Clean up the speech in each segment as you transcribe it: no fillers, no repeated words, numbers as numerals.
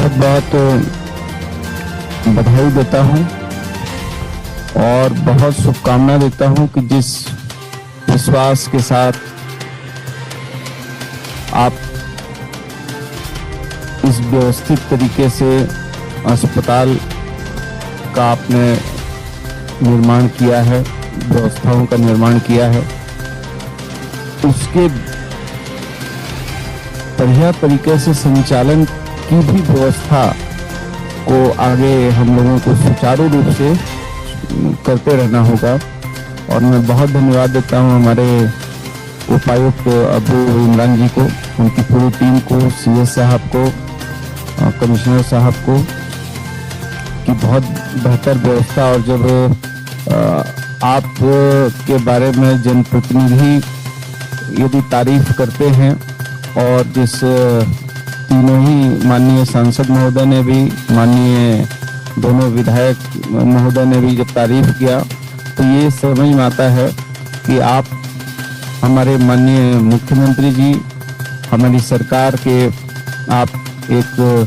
बहुत बहुत बधाई देता हूं और बहुत शुभकामना देता हूं कि जिस विश्वास के साथ आप इस व्यवस्थित तरीके से अस्पताल का आपने निर्माण किया है, व्यवस्थाओं का निर्माण किया है, उसके बढ़िया तरीके से संचालन की भी व्यवस्था को आगे हम लोगों को सुचारू रूप से करते रहना होगा। और मैं बहुत धन्यवाद देता हूं हमारे उपायुक्त अबू इमरान जी को, उनकी पूरी टीम को, सीएस साहब को, कमिश्नर साहब को, कि बहुत बेहतर व्यवस्था। और जब आप के बारे में जनप्रतिनिधि यदि तारीफ करते हैं और जिस तीनों ही माननीय सांसद महोदय ने भी, माननीय दोनों विधायक महोदय ने भी जब तारीफ किया, तो ये समझ में आता है कि आप हमारे माननीय मुख्यमंत्री जी, हमारी सरकार के आप एक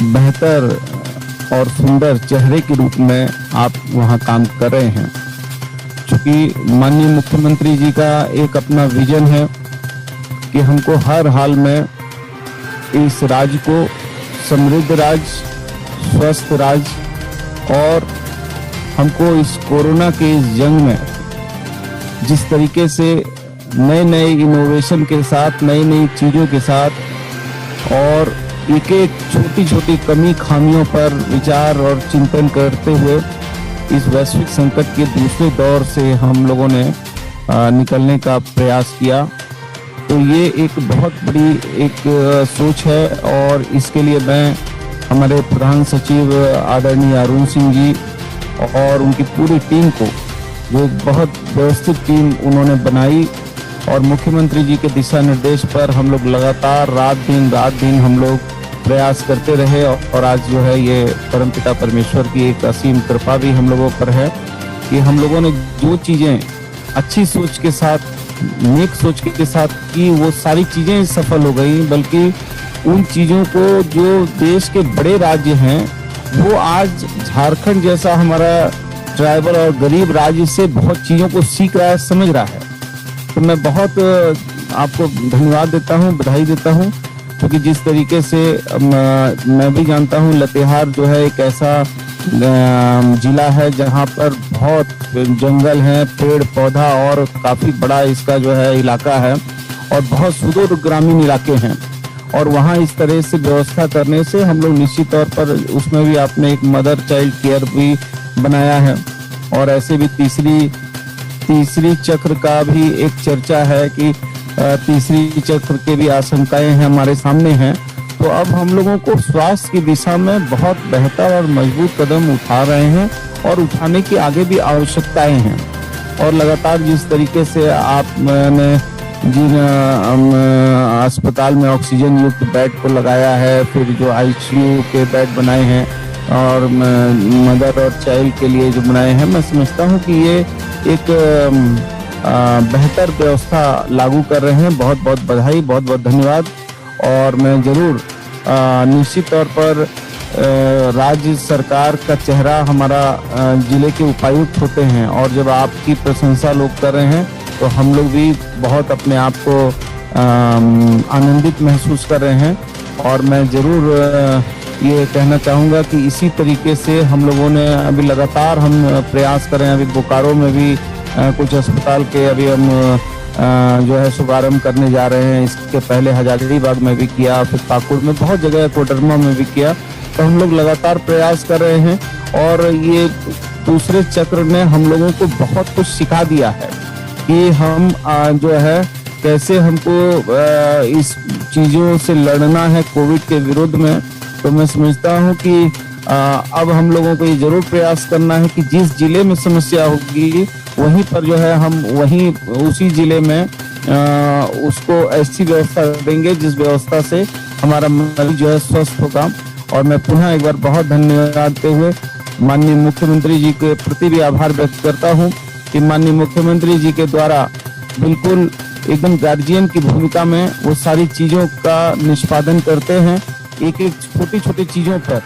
बेहतर और सुंदर चेहरे के रूप में आप वहाँ काम कर रहे हैं। क्योंकि माननीय मुख्यमंत्री जी का एक अपना विजन है कि हमको हर हाल में इस राज्य को समृद्ध राज्य, स्वस्थ राज्य, और हमको इस कोरोना के इस जंग में जिस तरीके से नए नए इनोवेशन के साथ, नई नई चीज़ों के साथ और एक एक छोटी छोटी कमी खामियों पर विचार और चिंतन करते हुए इस वैश्विक संकट के दूसरे दौर से हम लोगों ने निकलने का प्रयास किया, तो ये एक बहुत बड़ी एक सोच है। और इसके लिए मैं हमारे प्रधान सचिव आदरणीय अरुण सिंह जी और उनकी पूरी टीम को, जो एक बहुत व्यवस्थित टीम उन्होंने बनाई, और मुख्यमंत्री जी के दिशा निर्देश पर हम लोग लगातार रात दिन हम लोग प्रयास करते रहे। और आज जो है ये परमपिता परमेश्वर की एक असीम कृपा भी हम लोगों पर है कि हम लोगों ने जो चीजें अच्छी सोच के साथ, नेक सोच के साथ की, वो सारी चीजें सफल हो गई। बल्कि उन चीजों को जो देश के बड़े राज्य हैं, वो आज झारखंड जैसा हमारा ट्राइबल और गरीब राज्य से बहुत चीजों को सीख रहा है, समझ रहा है। तो मैं बहुत आपको धन्यवाद देता हूँ, बधाई देता हूँ, क्योंकि जिस तरीके से मैं भी जानता हूँ लातेहार जो है एक ऐसा जिला है जहाँ पर बहुत जंगल है, पेड़ पौधा और काफी बड़ा इसका जो है इलाका है, और बहुत सुदूर ग्रामीण इलाके हैं। और वहाँ इस तरह से व्यवस्था करने से हम लोग निश्चित तौर पर, उसमें भी आपने एक मदर चाइल्ड केयर भी बनाया है, और ऐसे भी तीसरी चक्र का भी एक चर्चा है कि तीसरी चक्र के भी आशंकाएं हैं हमारे सामने हैं। तो अब हम लोगों को स्वास्थ्य की दिशा में बहुत बेहतर और मजबूत कदम उठा रहे हैं, और उठाने की आगे भी आवश्यकताएं हैं। और लगातार जिस तरीके से आपने जिन अस्पताल में ऑक्सीजन युक्त बेड को लगाया है, फिर जो आईसीयू के बेड बनाए हैं और मदर और चाइल्ड के लिए जो बनाए हैं, मैं समझता हूं कि ये एक बेहतर व्यवस्था लागू कर रहे हैं। बहुत बहुत बधाई, बहुत बहुत धन्यवाद। और मैं जरूर निश्चित तौर पर राज्य सरकार का चेहरा हमारा जिले के उपायुक्त होते हैं, और जब आपकी प्रशंसा लोग कर रहे हैं तो हम लोग भी बहुत अपने आप को आनंदित महसूस कर रहे हैं। और मैं जरूर ये कहना चाहूँगा कि इसी तरीके से हम लोगों ने अभी लगातार हम प्रयास कर रहे हैं। अभी बोकारो में भी कुछ अस्पताल के अभी हम जो है शुभारंभ करने जा रहे हैं। इसके पहले हजारीबाग में भी किया, फिर पाकुड़ में, बहुत जगह कोडरमा में भी किया। तो हम लोग लगातार प्रयास कर रहे हैं, और ये दूसरे चक्र ने हम लोगों को बहुत कुछ सिखा दिया है कि हम जो है कैसे हमको इस चीज़ों से लड़ना है कोविड के विरुद्ध में। तो मैं समझता हूँ कि अब हम लोगों को ये जरूर प्रयास करना है कि जिस जिले में समस्या होगी वहीं पर जो है हम वहीं उसी जिले में उसको ऐसी व्यवस्था देंगे जिस व्यवस्था से हमारा मरीज जो है स्वस्थ होगा। और मैं पुनः एक बार बहुत धन्यवाद देते हुए माननीय मुख्यमंत्री जी के प्रति भी आभार व्यक्त करता हूं कि माननीय मुख्यमंत्री जी के द्वारा बिल्कुल एकदम गार्जियन की भूमिका में वो सारी चीजों का निष्पादन करते हैं एक एक छोटी छोटी चीजों पर,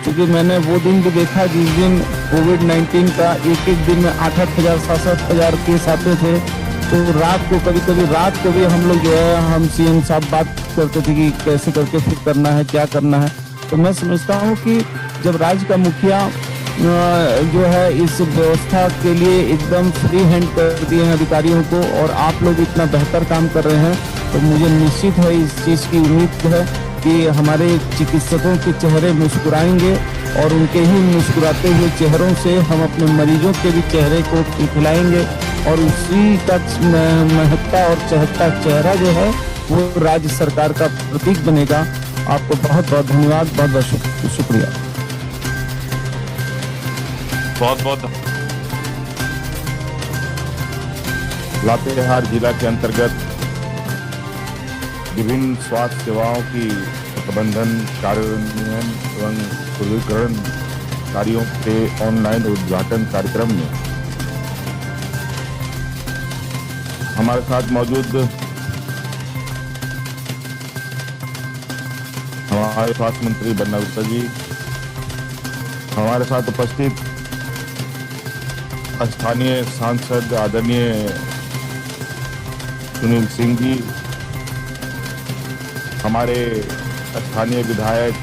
क्योंकि मैंने वो दिन भी देखा जिस दिन कोविड-19 का एक एक दिन में 8-8 हजार 7-7 हजार केस आते थे। तो रात को कभी रात को भी हम लोग जो है, हम सीएम साहब बात करते थे कि कैसे करके फिर करना है, क्या करना है। तो मैं समझता हूँ कि जब राज्य का मुखिया जो है इस व्यवस्था के लिए एकदम फ्री हैंड कर दिए हैं अधिकारियों को, और आप लोग इतना बेहतर काम कर रहे हैं, तो मुझे निश्चित है इस चीज की उम्मीद है कि हमारे चिकित्सकों के चेहरे मुस्कुराएंगे, और उनके ही मुस्कुराते हुए चेहरों से हम अपने मरीजों के भी चेहरे को खिलाएंगे, और उसी का महकता और चहकता चेहरा जो है वो राज्य सरकार का प्रतीक बनेगा। आपको बहुत बहुत धन्यवाद, बहुत बहुत शुक्रिया। बहुत बहुत लातेहार जिला के अंतर्गत विभिन्न स्वास्थ्य सेवाओं की प्रबंधन, कार्यान्वयन एवं सुदृढ़ीकरण कार्यों के ऑनलाइन उद्घाटन कार्यक्रम में हमारे साथ मौजूद हमारे स्वास्थ्य मंत्री बन्ना गुप्ता जी, हमारे साथ उपस्थित स्थानीय सांसद आदरणीय सुनील सिंह जी, हमारे स्थानीय विधायक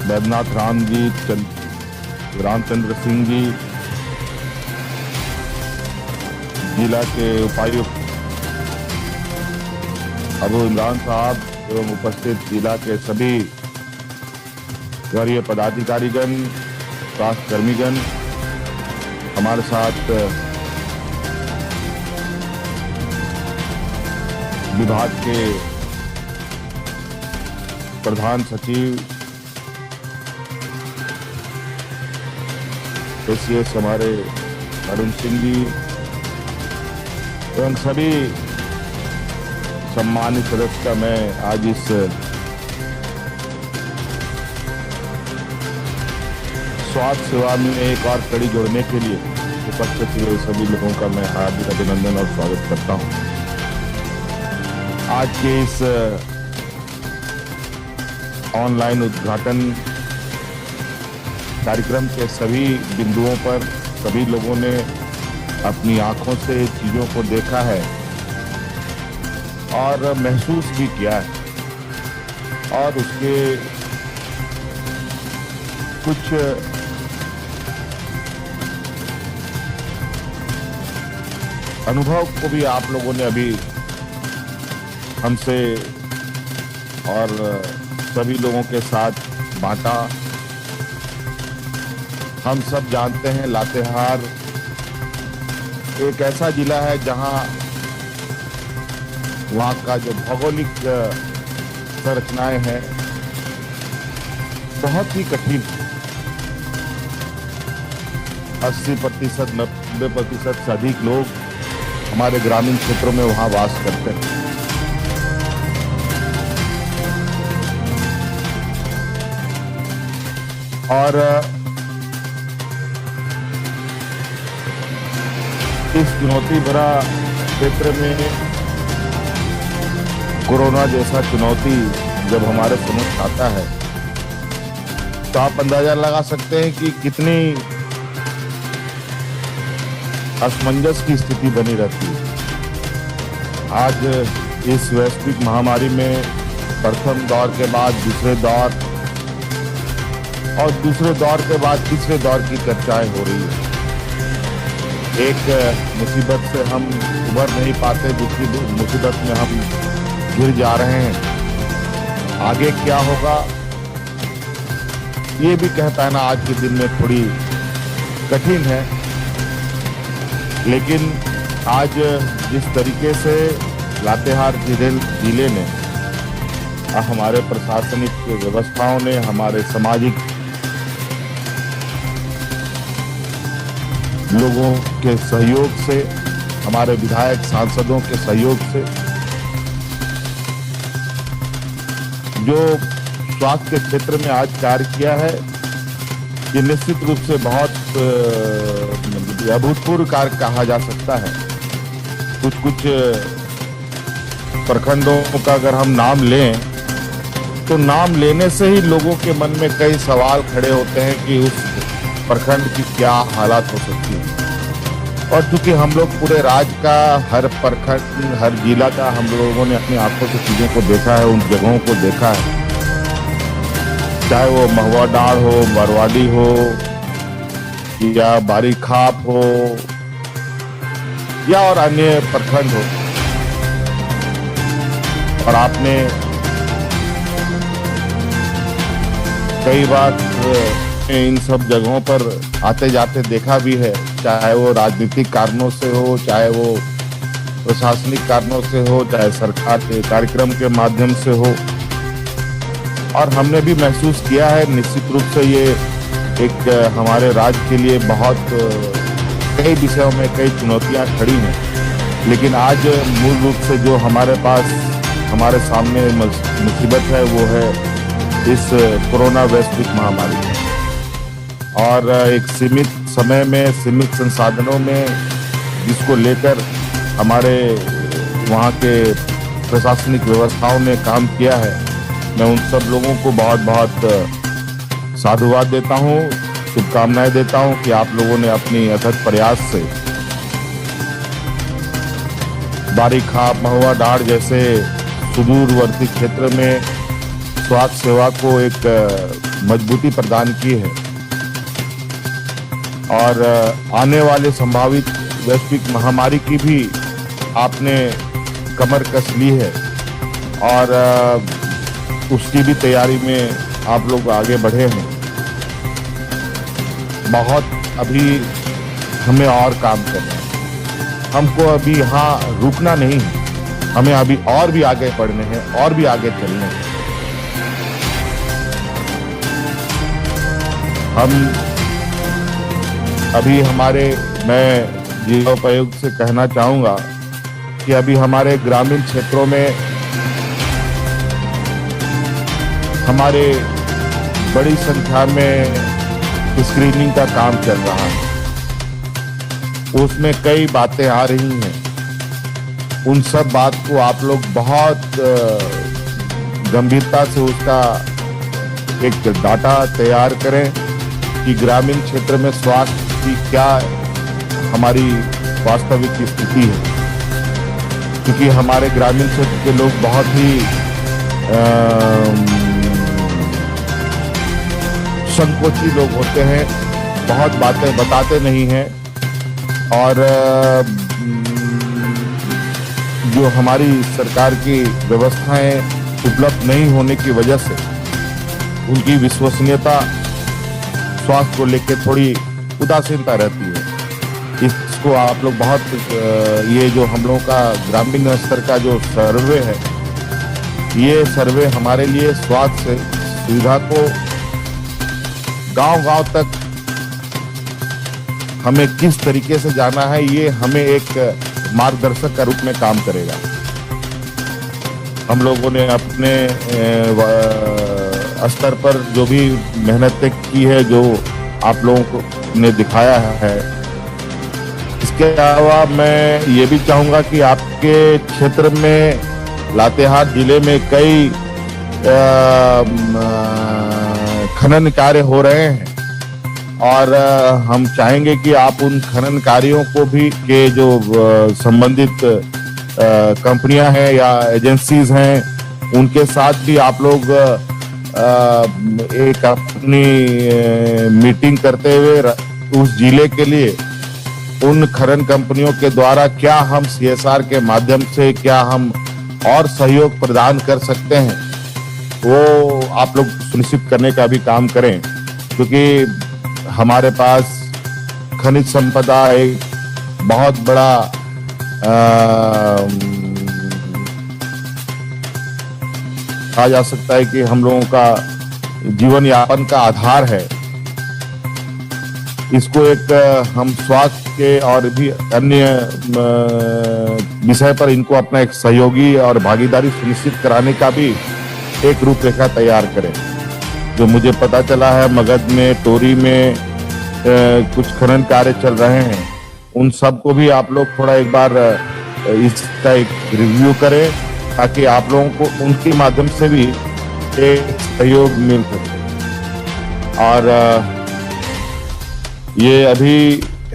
बैद्यनाथ रामचंद्र सिंह जी, जिला के उपायुक्त अबू इमरान साहब एवं उपस्थित जिला के सभी वरीय पदाधिकारीगण, स्वास्थ्य कर्मीगण, हमारे साथ विभाग के प्रधान सचिव एसीएस हमारे अरुण सिंह जी एवं सभी सम्मानित सदस्य का मैं आज इस स्वास्थ्य सेवा में एक और कड़ी जोड़ने के लिए उपस्थित हुए सभी लोगों का मैं हार्दिक अभिनंदन और स्वागत करता हूं। आज के इस ऑनलाइन उद्घाटन कार्यक्रम के सभी बिंदुओं पर सभी लोगों ने अपनी आंखों से चीजों को देखा है और महसूस भी किया है, और उसके कुछ अनुभव को भी आप लोगों ने अभी हमसे और सभी लोगों के साथ बांटा। हम सब जानते हैं लातेहार एक ऐसा जिला है जहां वहां का जो भौगोलिक संरचनाएं हैं बहुत ही कठिन, 80% 90% से अधिक लोग हमारे ग्रामीण क्षेत्रों में वहां वास करते हैं। और इस चुनौती भरा क्षेत्र में कोरोना जैसा चुनौती जब हमारे समक्ष आता है तो आप अंदाजा लगा सकते हैं कि कितनी असमंजस की स्थिति बनी रहती है। आज इस वैश्विक महामारी में प्रथम दौर के बाद दूसरे दौर और दूसरे दौर के बाद तीसरे दौर की चर्चाएं हो रही है। एक मुसीबत से हम उभर नहीं पाते, दूसरी मुसीबत में हम गिर जा रहे हैं। आगे क्या होगा ये भी कह पाना आज के दिन में थोड़ी कठिन है, लेकिन आज जिस तरीके से लातेहार जिले ने हमारे प्रशासनिक व्यवस्थाओं ने, हमारे सामाजिक लोगों के सहयोग से, हमारे विधायक सांसदों के सहयोग से जो स्वास्थ्य के क्षेत्र में आज कार्य किया है, ये निश्चित रूप से बहुत अभूतपूर्व कार्य कहा जा सकता है। कुछ प्रखंडों का अगर हम नाम लें तो नाम लेने से ही लोगों के मन में कई सवाल खड़े होते हैं कि उस प्रखंड की क्या हालात हो सकती है। और चूंकि हम लोग पूरे राज्य का हर प्रखंड हर जिला का हम लोगों ने अपनी आंखों से चीजों को देखा है, उन जगहों को देखा है, चाहे वो महुआ डाढ़ हो, बरवाली हो या बारी खाप हो या और अन्य प्रखंड हो। और आपने कई बार इन सब जगहों पर आते जाते देखा भी है, चाहे वो राजनीतिक कारणों से हो, चाहे वो प्रशासनिक कारणों से हो, चाहे सरकार के कार्यक्रम के माध्यम से हो। और हमने भी महसूस किया है, निश्चित रूप से ये एक हमारे राज्य के लिए बहुत कई विषयों में कई चुनौतियां खड़ी हैं। लेकिन आज मूल रूप से जो हमारे पास हमारे सामने मुसीबत है वो है इस कोरोना वैश्विक महामारी। और एक सीमित समय में सीमित संसाधनों में जिसको लेकर हमारे वहाँ के प्रशासनिक व्यवस्थाओं ने काम किया है, मैं उन सब लोगों को बहुत बहुत साधुवाद देता हूँ, शुभकामनाएं देता हूँ कि आप लोगों ने अपनी अथक प्रयास से बारी खाप, महुआ डाढ़ जैसे सुदूरवर्ती क्षेत्र में स्वास्थ्य सेवा को एक मजबूती प्रदान की है। और आने वाले संभावित वैश्विक महामारी की भी आपने कमर कस ली है और उसकी भी तैयारी में आप लोग आगे बढ़े हैं। बहुत अभी हमें और काम करना है, हमको अभी यहाँ रुकना नहीं है, हमें अभी और भी आगे बढ़ने हैं और भी आगे चलने हैं। हम अभी मैं जिला उपायुक्त से कहना चाहूंगा कि अभी हमारे ग्रामीण क्षेत्रों में हमारे बड़ी संख्या में स्क्रीनिंग का काम चल रहा है। उसमें कई बातें आ रही हैं, उन सब बात को आप लोग बहुत गंभीरता से उसका एक डाटा तैयार करें कि ग्रामीण क्षेत्र में स्वास्थ्य की क्या हमारी वास्तविक स्थिति है। क्योंकि हमारे ग्रामीण क्षेत्र के लोग बहुत ही संकोची लोग होते हैं, बहुत बातें बताते नहीं हैं। और जो हमारी सरकार की व्यवस्थाएं उपलब्ध नहीं होने की वजह से उनकी विश्वसनीयता स्वास्थ्य को लेकर थोड़ी उदासीनता रहती है। इसको आप लोग बहुत ये जो हम लोगों का ग्रामीण स्तर का जो सर्वे है, ये सर्वे हमारे लिए स्वास्थ्य सुविधा को गांव-गांव तक हमें किस तरीके से जाना है, ये हमें एक मार्गदर्शक का रूप में काम करेगा। हम लोगों ने अपने स्तर पर जो भी मेहनत की है, जो आप लोगों को ने दिखाया है। इसके अलावा मैं ये भी चाहूंगा कि आपके क्षेत्र में लातेहार जिले में कई खनन कार्य हो रहे हैं और हम चाहेंगे कि आप उन खनन कार्यों को भी के जो संबंधित कंपनियां हैं या एजेंसीज हैं, उनके साथ भी आप लोग एक अपनी मीटिंग करते हुए उस जिले के लिए उन खनन कंपनियों के द्वारा क्या हम CSR के माध्यम से क्या हम और सहयोग प्रदान कर सकते हैं, वो आप लोग सुनिश्चित करने का भी काम करें। क्योंकि हमारे पास खनिज संपदा एक बहुत बड़ा कहा जा सकता है कि हम लोगों का जीवन यापन का आधार है। इसको एक हम स्वास्थ्य के और भी अन्य विषय पर इनको अपना एक सहयोगी और भागीदारी सुनिश्चित कराने का भी एक रूपरेखा तैयार करें। जो मुझे पता चला है मगध में, टोरी में कुछ खनन कार्य चल रहे हैं, उन सब को भी आप लोग थोड़ा एक बार इसका एक रिव्यू करें ताकि आप लोगों को उनके माध्यम से भी एक सहयोग मिल सके। और ये अभी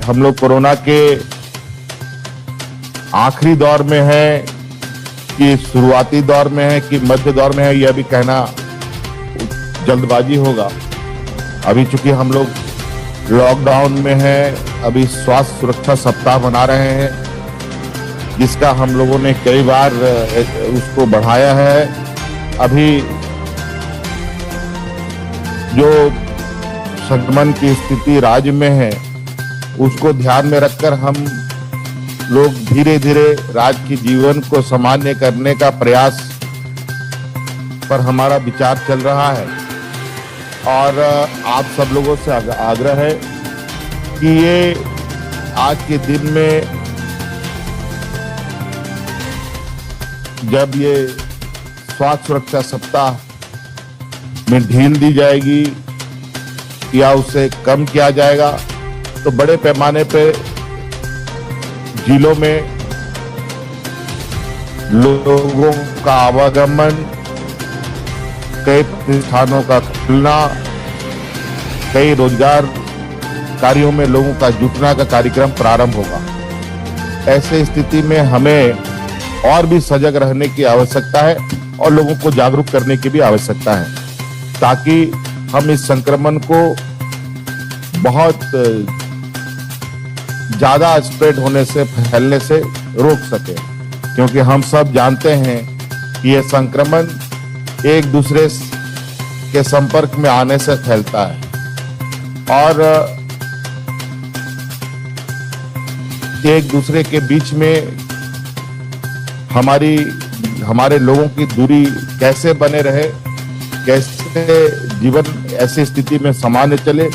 हम लोग कोरोना के आखिरी दौर में है कि शुरुआती दौर में है कि मध्य दौर में है, यह भी कहना जल्दबाजी होगा। अभी चूंकि हम लोग लॉकडाउन में हैं, अभी स्वास्थ्य सुरक्षा सप्ताह मना रहे हैं, जिसका हम लोगों ने कई बार उसको बढ़ाया है। अभी जो संक्रमण की स्थिति राज्य में है, उसको ध्यान में रखकर हम लोग धीरे धीरे राज्य की जीवन को सामान्य करने का प्रयास पर हमारा विचार चल रहा है। और आप सब लोगों से आग्रह है कि ये आज के दिन में जब ये स्वास्थ्य सुरक्षा सप्ताह में ढील दी जाएगी या उसे कम किया जाएगा, तो बड़े पैमाने पे जिलों में लोगों का आवागमन, कई प्रतिष्ठानों का खुलना, कई रोजगार कार्यों में लोगों का जुटना का कार्यक्रम प्रारंभ होगा। ऐसे स्थिति में हमें और भी सजग रहने की आवश्यकता है और लोगों को जागरूक करने की भी आवश्यकता है, ताकि हम इस संक्रमण को बहुत ज्यादा स्प्रेड होने से, फैलने से रोक सके। क्योंकि हम सब जानते हैं कि यह संक्रमण एक दूसरे के संपर्क में आने से फैलता है और एक दूसरे के बीच में हमारे लोगों की दूरी कैसे बने रहे, कैसे जीवन ऐसी स्थिति में सामान्य चले,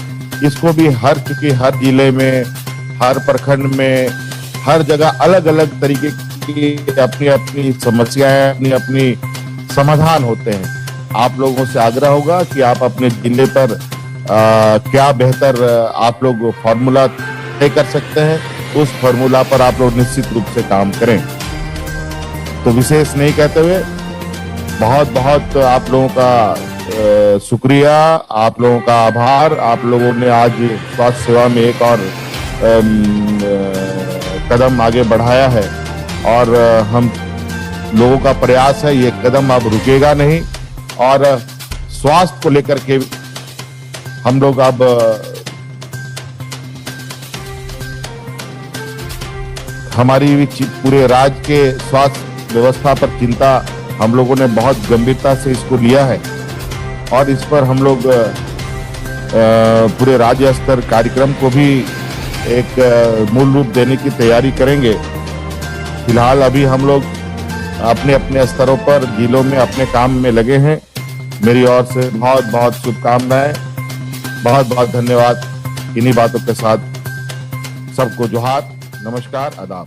इसको भी चूंकि हर जिले में, हर प्रखंड में, हर जगह अलग अलग तरीके की अपनी अपनी समस्याएं, अपनी अपनी समाधान होते हैं। आप लोगों से आग्रह होगा कि आप अपने जिले पर क्या बेहतर आप लोग फॉर्मूला तय कर सकते हैं, उस फॉर्मूला पर आप लोग निश्चित रूप से काम करें। तो विशेष नहीं कहते हुए बहुत बहुत आप लोगों का शुक्रिया, आप लोगों का आभार। आप लोगों ने आज स्वास्थ्य सेवा में एक और कदम आगे बढ़ाया है और हम लोगों का प्रयास है ये कदम अब रुकेगा नहीं। और स्वास्थ्य को लेकर के हम लोग अब हमारी पूरे राज्य के स्वास्थ्य व्यवस्था पर चिंता हम लोगों ने बहुत गंभीरता से इसको लिया है और इस पर हम लोग पूरे राज्य स्तर कार्यक्रम को भी एक मूल रूप देने की तैयारी करेंगे। फिलहाल अभी हम लोग अपने अपने स्तरों पर जिलों में अपने काम में लगे हैं। मेरी ओर से बहुत बहुत शुभकामनाएं, बहुत बहुत धन्यवाद। इन्हीं बातों के साथ सबको जोहार, नमस्कार, आदाब।